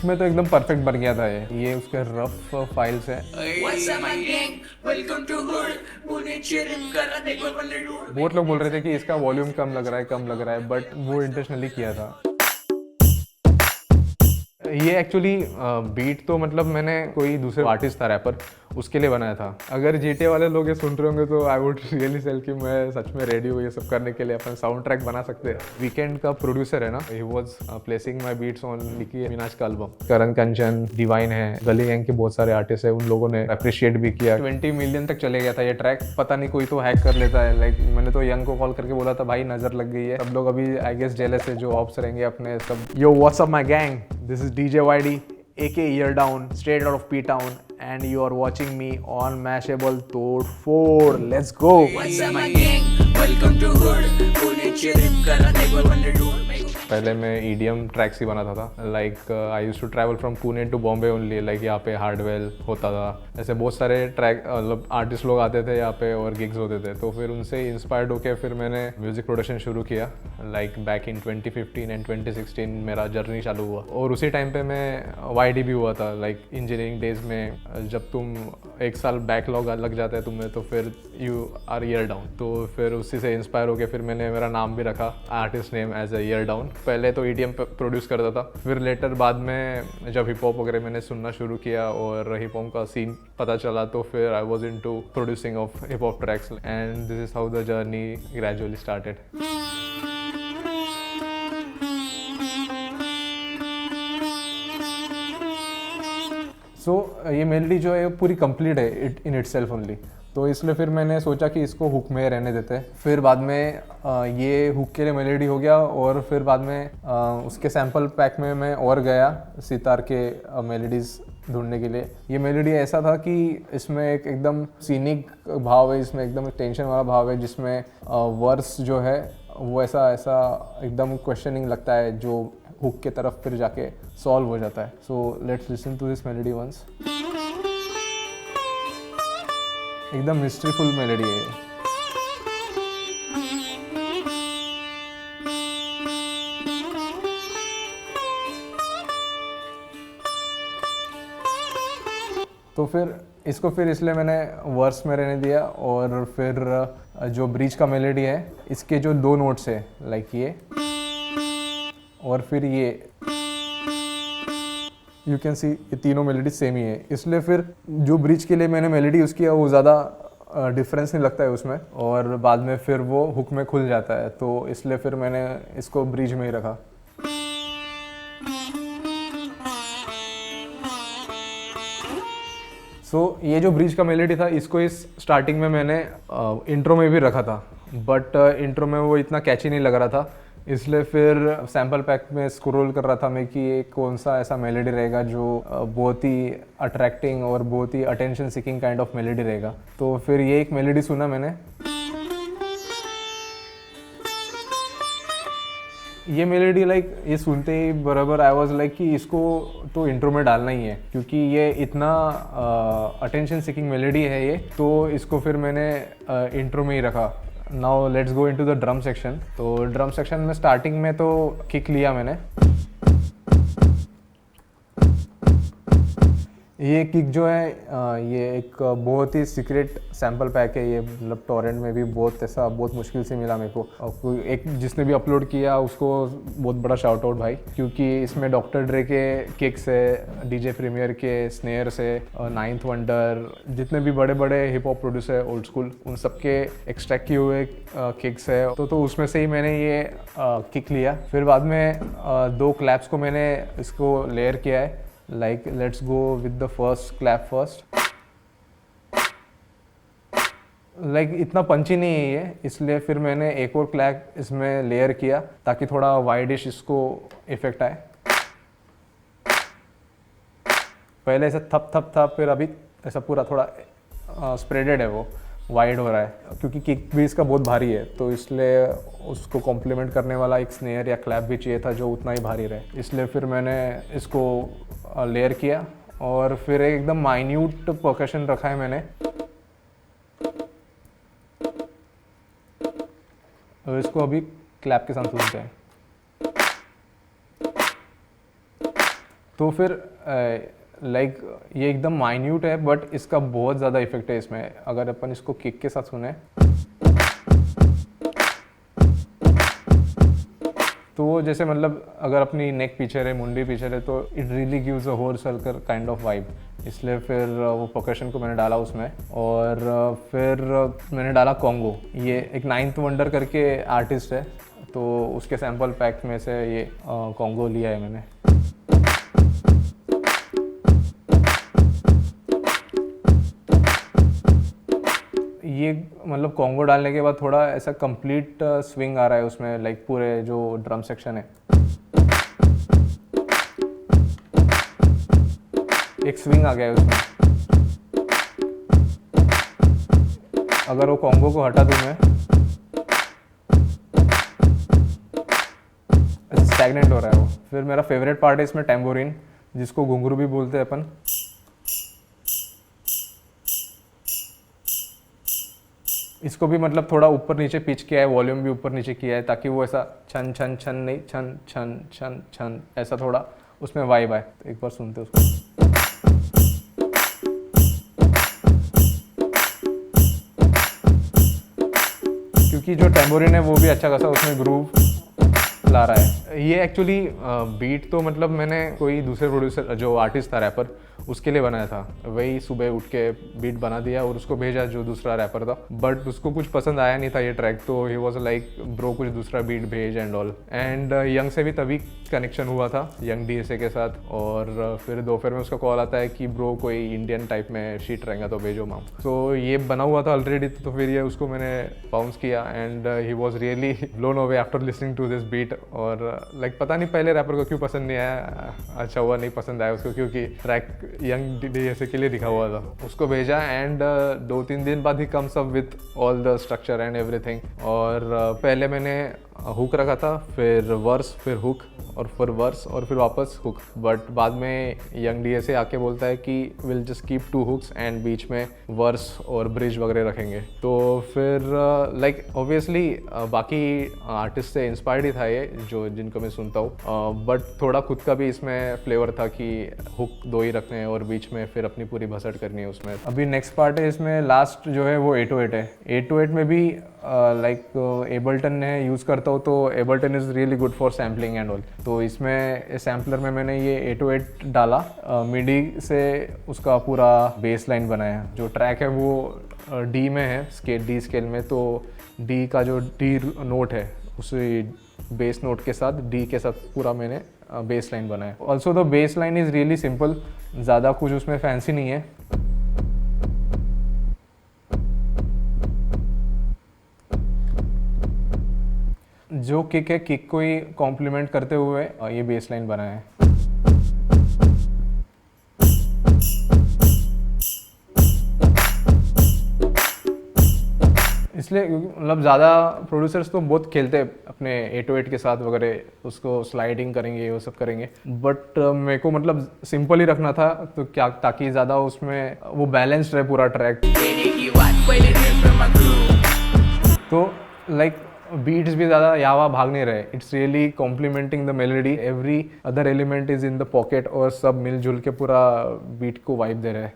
में तो एकदम परफेक्ट बन गया था ये उसके रफ फाइल्स है। बहुत लोग बोल रहे थे कि इसका वॉल्यूम कम लग रहा है बट वो इंटेंशनली किया था। ये एक्चुअली बीट तो मतलब मैंने कोई दूसरे आर्टिस्ट था रैपर, उसके लिए बनाया था। अगर जीटे वाले लोग ये सुन रहे होंगे तो आई वुड रियली सेल कि मैं सच में रेडी हूँ ये सब करने के लिए, अपन साउंड ट्रैक बना सकते हैं। वीकेंड का प्रोड्यूसर है ना, he was placing my beats on Nicki Minaj का एल्बम। करण कंचन, डिवाइन है, गली गैंग के बहुत सारे आर्टिस्ट है, उन लोगों ने अप्रिशिएट भी किया। 20 मिलियन तक चले गया था ये ट्रैक। पता नहीं कोई तो हैक कर लेता है। लाइक मैंने तो यंग को कॉल करके बोला था भाई नजर लग गई है। सब लोग अभी आई गेस जेलस है जो ऑप्स रहेंगे अपने सब। Yo what's up my gang, this is DJ YD aka Ear Down, straight out of P-Town, and you are watching me on Mashable Tode 4. Let's go. What's up my gang? Welcome to Hood. Pune चिरिप करा देखो wonder door. पहले मैं EDM tracks ही बनाता था। Like I used to travel from Pune to Bombay only. Like यहाँ पे हार्डवेल होता था, ऐसे बहुत सारे ट्रैक मतलब आर्टिस्ट लोग आते थे यहाँ पे और गिग्स होते थे। तो फिर उनसे इंस्पायर्ड होकर फिर मैंने म्यूजिक प्रोडक्शन शुरू किया। लाइक बैक इन 2015 एंड 2016 मेरा जर्नी चालू हुआ। और उसी टाइम पे मैं YD भी हुआ था। लाइक इंजीनियरिंग डेज में जब तुम एक साल बैकलॉग लग जाता है तुम्हें तो फिर यू आर ईयर डाउन। तो फिर उसी से इंस्पायर होकर फिर मैंने मेरा नाम भी रखा artist name as a year down. पहले तो EDM प्रोड्यूस करता था, फिर लेटर बाद में जब हिप हॉप वगैरह मैंने सुनना शुरू किया और हिप हॉप का सीन पता चला तो फिर I was into producing of hip hop tracks and this is how the journey gradually started. ये मेलोडी जो है पूरी कंप्लीट है इन इटसेल्फ ओनली। तो इसलिए फिर मैंने सोचा कि इसको हुक में रहने देते हैं। फिर बाद में ये हुक के लिए मेलोडी हो गया और फिर बाद में उसके सैम्पल पैक में मैं और गया सितार के मेलोडीज़ ढूंढने के लिए। ये मेलोडी ऐसा था कि इसमें एक एकदम सीनिक भाव है, इसमें एकदम टेंशन वाला भाव है, जिसमें वर्स जो है वो ऐसा एकदम क्वेश्चनिंग लगता है जो हुक के तरफ फिर जाके सॉल्व हो जाता है। So let's listen to this melody once. एकदम मिस्ट्रीफुल मेलोडी है ये। तो फिर इसको फिर इसलिए मैंने वर्स में रहने दिया और फिर जो ब्रिज का मेलोडी है इसके जो दो नोट्स है लाइक ये और फिर ये, यू कैन सी ये तीनों मेलोडी सेम ही है। इसलिए फिर जो ब्रिज के लिए मैंने मेलोडी यूज़ किया वो ज़्यादा डिफरेंस नहीं लगता है उसमें और बाद में फिर वो हुक में खुल जाता है। तो इसलिए फिर मैंने इसको ब्रिज में ही रखा। ये जो ब्रिज का मेलोडी था इसको इस स्टार्टिंग में मैंने इंट्रो में भी रखा था बट इंट्रो में वो इतना कैची नहीं लग रहा था। इसलिए फिर सैम्पल पैक में स्क्रॉल कर रहा था मैं कि ये कौन सा ऐसा मेलोडी रहेगा जो बहुत ही अट्रैक्टिंग और बहुत ही attention seeking kind of melody रहेगा। तो फिर ये एक मेलोडी सुना मैंने। ये मेलोडी लाइक ये सुनते ही बराबर आई वाज लाइक कि इसको तो इंट्रो में डालना ही है क्योंकि ये इतना अटेंशन सीकिंग मेलोडी है ये। तो इसको फिर मैंने इंट्रो में ही रखा। Now let's go into the drum section. तो ड्रम सेक्शन में स्टार्टिंग में तो किक लिया मैंने। ये किक जो है ये एक बहुत ही सीक्रेट सैम्पल पैक है। ये मतलब टॉरेंट में भी बहुत मुश्किल से मिला मेरे को। और एक जिसने भी अपलोड किया उसको बहुत बड़ा शाउट आउट भाई, क्योंकि इसमें डॉक्टर ड्रे के किक्स है, DJ प्रीमियर के स्नेयर्स है, नाइन्थ वंडर, जितने भी बड़े बड़े हिप हॉप प्रोड्यूसर है ओल्ड स्कूल उन सबके एक्सट्रैक्ट किए हुए किक्स है। तो उसमें से ही मैंने ये किक लिया। फिर बाद में दो क्लैप्स को मैंने इसको लेयर किया है। Like let's go with the first clap first. Like इतना पंची नहीं है ये, इसलिए फिर मैंने एक और क्लैप इसमें लेयर किया ताकि थोड़ा वाइडिश इसको इफेक्ट आए। पहले ऐसा थप थप था, फिर अभी ऐसा पूरा थोड़ा स्प्रेडेड है, वो वाइड हो रहा है क्योंकि किक भी इसका बहुत भारी है। तो इसलिए उसको कॉम्प्लीमेंट करने वाला एक स्नेयर या क्लैप भी चाहिए था जो उतना ही भारी रहे। इसलिए फिर मैंने इसको लेयर किया और फिर एकदम माइन्यूट परकशन रखा है मैंने। और इसको अभी क्लैप के साथ सुनते हैं। तो फिर लाइक ये एकदम माइन्यूट है बट इसका बहुत ज़्यादा इफेक्ट है इसमें। अगर अपन इसको किक के साथ सुने तो वो जैसे मतलब अगर अपनी नेक पीछे रहे, मुंडी पीछे रहे, तो it really gives a whole circle kind of vibe. इसलिए फिर वो परकशन को मैंने डाला उसमें। और फिर मैंने डाला कॉन्गो। ये एक नाइन्थ वंडर करके आर्टिस्ट है, तो उसके सैम्पल पैक में से ये कॉन्गो लिया है मैंने। ये मतलब कॉन्गो डालने के बाद थोड़ा ऐसा कंप्लीट स्विंग आ रहा है उसमें, लाइक पूरे जो ड्रम सेक्शन है। एक स्विंग आ गया है उसमें। अगर वो कॉन्गो को हटा दूं मैं, स्टैग्नेंट हो रहा है वो। फिर मेरा फेवरेट पार्ट है इसमें टैम्बोरिन, जिसको घुंघरू भी बोलते हैं अपन। इसको भी मतलब थोड़ा ऊपर नीचे पिच किया है, वॉल्यूम भी ऊपर नीचे किया है, ताकि वो ऐसा छन छन छन नहीं, छन छन छन छन ऐसा थोड़ा उसमें वाइब आए। तो एक बार सुनते उसको। क्योंकि जो टैम्बोरिन है वो भी अच्छा खासा उसमें ग्रूव ला रहा है। ये एक्चुअली बीट तो मतलब मैंने कोई दूसरे प्रोड्यूसर जो आर्टिस्ट था रैपर उसके लिए बनाया था। वही सुबह उठ के बीट बना दिया और उसको भेजा जो दूसरा रैपर था, बट उसको कुछ पसंद आया नहीं था ये ट्रैक। तो ही वॉज लाइक ब्रो कुछ दूसरा बीट भेज एंड ऑल। एंड यंग से भी तभी कनेक्शन हुआ था, यंग DSA के साथ। और फिर दोपहर में उसका कॉल आता है कि ब्रो कोई इंडियन टाइप में शीट रहेगा तो भेजो माम। तो ये बना हुआ था ऑलरेडी, तो फिर ये उसको मैंने बाउंस किया and he was really blown away after listening to this beat. और लाइक पता नहीं पहले रैपर को क्यों पसंद नहीं आया। अच्छा हुआ नहीं पसंद आया उसको, क्योंकि ट्रैक यंग DSA के लिए लिखा हुआ था। उसको भेजा एंड 2-3 दिन बाद he comes up with all the structure and everything. और पहले मैंने हुक रखा था, फिर वर्स, फिर हुक, और फिर वर्स, और फिर वापस हुक। बट बाद में यंग DSA आके बोलता है कि will just keep 2 hooks and बीच में वर्स और ब्रिज वगैरह रखेंगे। तो फिर लाइक ऑब्वियसली बाकी आर्टिस्ट से इंस्पायर्ड ही था ये, जो जिनको मैं सुनता हूँ। बट थोड़ा खुद का भी इसमें फ्लेवर था कि हुक 2 ही रखने हैं और बीच में फिर अपनी पूरी भसट करनी है उसमें। अभी नेक्स्ट पार्ट है इसमें, लास्ट जो है वो 808 है। 808 में भी लाइक एबल्टन ने यूज़ करता हूँ, तो Ableton is really good for sampling and all. तो इसमें सैम्पलर में मैंने ये 808 डाला, मिडी से उसका पूरा बेस लाइन बनाया। जो ट्रैक है वो डी में है, डी स्केल में। तो डी का जो डी नोट है उसी बेस नोट के साथ, डी के साथ पूरा मैंने बेस लाइन बनाया। Also the base line is really simple, ज़्यादा कुछ उसमें फैंसी नहीं है। जो किक है, किक को ही कॉम्प्लीमेंट करते हुए ये बेस लाइन बनाया है। इसलिए मतलब ज़्यादा प्रोड्यूसर्स तो बहुत खेलते हैं अपने 808 के साथ वगैरह, उसको स्लाइडिंग करेंगे, वो सब करेंगे। बट मेरे को मतलब सिंपल ही रखना था, तो क्या ताकि ज़्यादा उसमें वो बैलेंस्ड रहे पूरा ट्रैक। तो लाइक बीट्स भी ज़्यादा यहाँ भाग नहीं रहे, it's really complementing the melody. Every other element is in the pocket और सब मिलजुल के पूरा बीट को वाइब दे रहे हैं।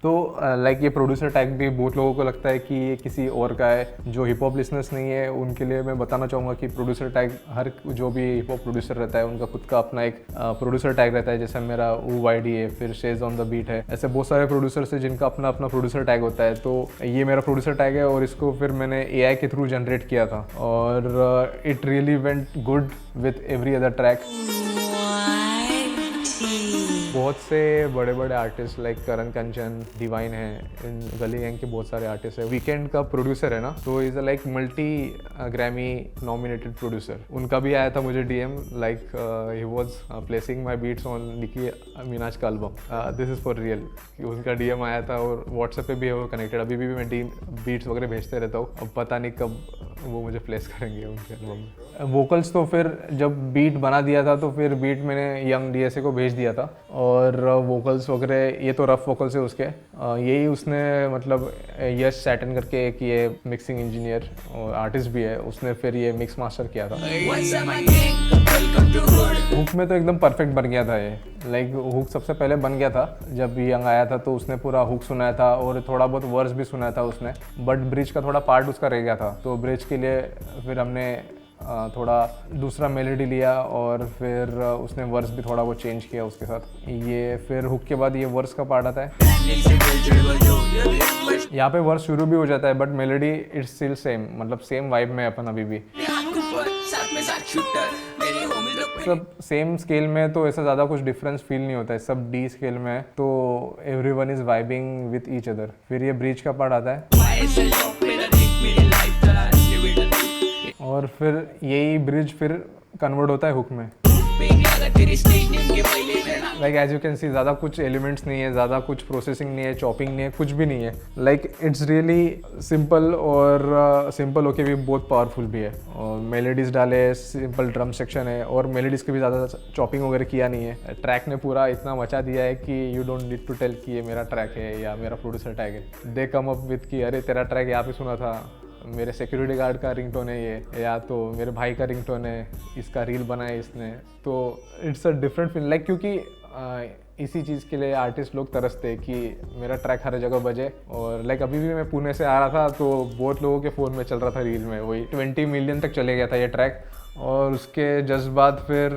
तो लाइक ये प्रोड्यूसर टैग भी बहुत लोगों को लगता है कि ये किसी और का है। जो हिप हॉप लिसनर्स नहीं है उनके लिए मैं बताना चाहूँगा कि प्रोड्यूसर टैग हर जो भी हिप हॉप प्रोड्यूसर रहता है उनका खुद का अपना एक प्रोड्यूसर टैग रहता है। जैसे मेरा UYD है, फिर शेज ऑन द बीट है, ऐसे बहुत सारे प्रोड्यूसर्स है जिनका अपना अपना प्रोड्यूसर टैग होता है। तो ये मेरा प्रोड्यूसर टैग है और इसको फिर मैंने AI के थ्रू जनरेट किया था और it really went good with every other track. बहुत से बड़े बड़े आर्टिस्ट लाइक करण कंचन, डिवाइन है, इन गली गैंग के बहुत सारे आर्टिस्ट है। वीकेंड का प्रोड्यूसर है ना, तो is a like multi Grammy nominated producer. उनका भी आया था मुझे DM, like he was placing my beats on Nicki Minaj का album. This is for real. उनका DM आया था और व्हाट्सएप पे भी है वो कनेक्टेड। अभी भी मैं बीट्स वगैरह भेजते रहता हूँ। अब पता नहीं कब वो मुझे प्लेस करेंगे उनके एल्बम में। वोकल्स तो फिर जब बीट बना दिया था तो फिर बीट मैंने यंग डीएसए को भेज दिया था, और वोकल्स वगैरह ये तो रफ वोकल्स है उसके, यही उसने मतलब यश सैटन करके एक ये मिक्सिंग इंजीनियर और आर्टिस्ट भी है, उसने फिर ये मिक्स मास्टर किया था। What's up my gang? Welcome to hood. Hook में तो एकदम परफेक्ट बन गया था ये, लाइक हुक सबसे पहले बन गया था जब यंग आया था, तो उसने पूरा हुक सुनाया था और थोड़ा बहुत वर्स भी सुनाया था उसने, बट ब्रिज का थोड़ा पार्ट उसका रह गया था, तो ब्रिज के लिए फिर हमने थोड़ा दूसरा मेलोडी लिया और फिर उसने वर्स भी थोड़ा वो चेंज किया उसके साथ। ये फिर हुक के बाद ये वर्स का पार्ट आता है, यहाँ पे वर्स शुरू भी हो जाता है but melody it's still same, मतलब सेम वाइब में अपन अभी भी सब सेम स्केल में, तो ऐसा ज़्यादा कुछ डिफरेंस फील नहीं होता है, सब डी स्केल में है, तो everyone is vibing with each other. फिर ये ब्रिज का पार्ट आता है और फिर यही ब्रिज फिर कन्वर्ट होता है हुक में। Like as you can see ज़्यादा कुछ एलिमेंट्स नहीं है, ज़्यादा कुछ प्रोसेसिंग नहीं है, चॉपिंग नहीं है, कुछ भी नहीं है, लाइक इट्स रियली सिंपल, और सिंपल होके भी बहुत पावरफुल भी है। और मेलोडीज डाले, सिंपल ड्रम सेक्शन है, और मेलोडीज के भी ज़्यादा चॉपिंग वगैरह किया नहीं है। ट्रैक ने पूरा इतना मचा दिया है कि you don't need to tell कि ये मेरा ट्रैक है या मेरा प्रोड्यूसर टैग है। दे कम अप विथ कि अरे तेरा ट्रैक यहाँ पे सुना था, मेरे सिक्योरिटी गार्ड का रिंगटोन है ये, या तो मेरे भाई का रिंगटोन है, इसका रील बनाया इसने, तो it's a different feel, like क्योंकि इसी चीज़ के लिए आर्टिस्ट लोग तरसते हैं कि मेरा ट्रैक हर जगह बजे। और लाइक अभी भी मैं पुणे से आ रहा था तो बहुत लोगों के फ़ोन में चल रहा था रील में, वही 20 मिलियन तक चले गया था ये ट्रैक, और उसके जस्ट बाद फिर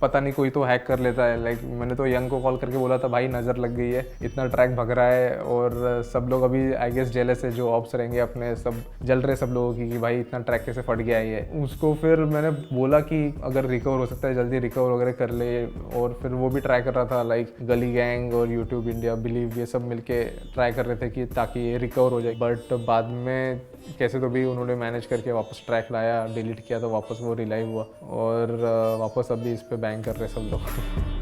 पता नहीं कोई तो हैक कर लेता है। लाइक मैंने तो यंग को कॉल करके बोला था भाई नज़र लग गई है, इतना ट्रैक भग रहा है, और सब लोग अभी आई गेस जेलस है, जो ऑप्स रहेंगे अपने सब जल रहे सब लोगों की कि भाई इतना ट्रैक कैसे फट गया है ये। उसको फिर मैंने बोला कि अगर रिकवर हो सकता है जल्दी रिकवर वगैरह कर ले, और फिर वो भी ट्राई कर रहा था, लाइक गली गैंग और यूट्यूब इंडिया बिलीव ये सब मिलके ट्राई कर रहे थे कि ताकि ये रिकवर हो जाए, बट बाद में कैसे तो भी उन्होंने मैनेज करके वापस ट्रैक लाया, डिलीट किया तो वापस वो रिलाइव हुआ, और वापस अभी इस पे बैंग कर रहे सब लोग।